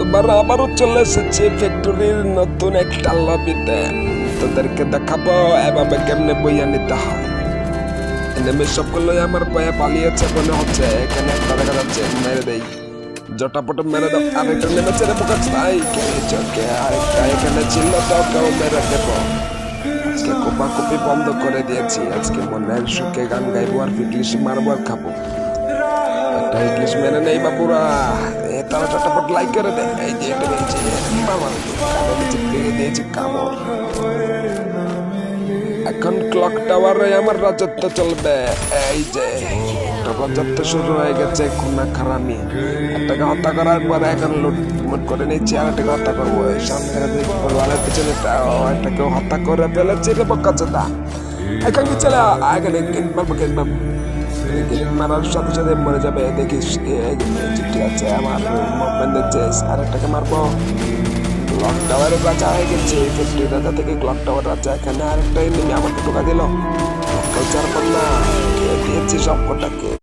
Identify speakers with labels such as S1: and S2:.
S1: এবার আবারও চলে এসেছে ফ্যাক্টরির নতুন একটা লবিতে। তোদেরকে দেখাবো এভাবে কেমনে বইয়া নিতে হয়। নেমে সবগুলো আমার বয়ে পালিয়েছে মনে হচ্ছে। এখানে একটা দেখা যাচ্ছে, মেরে দেই, জটাপটে মেরে দাও। আরেকটা নেমেছে রে বোকা তাই চোখে, আরেকটা এখানে ছিল, তো কেউ মেরে দেবো। আজকে কোপাকুপি বন্ধ করে দিয়েছি। আজকে মনের সুখে গান গাইবো আর ফিটলিশ মারবো আর খাবো। একটা ইংলিশ মেনে নেই বাবুরা, তারা চটাপট লাইক করে দেয়। এই যে এটা নিয়েছে বাবা, কানে নিচে দিয়ে দিয়েছি কামড়। এখন ক্লক টাওয়ারে আমার রাজত্ব চলবে। এই যে রাজত্ব শুরু হয়ে গেছে। খুনা খারামি একটাকে হত্যা করার পরে এখন লুটমুট করে নিচ্ছি, আর একটাকে হত্যা করবো। এই সামনে পরিবারের পিছনে একটাকে হত্যা করে ফেলেছি রে বক্কাচোদা। এখন কি চলে এখানে মারার সাথে সাথে মরে যাবে। দেখিস ঠিক আছে, আমার আর একটাকে মারবো। ক্লক টাওয়ারের রাজা হয়ে গেছে। ফ্যাক্টরি রাজা থেকে ক্লক টাওয়ার রাজা। এখানে আরেকটা এনিমি আমাকে টোকা দিল। কালচার কন্যা দিয়েছি সব কটাকে।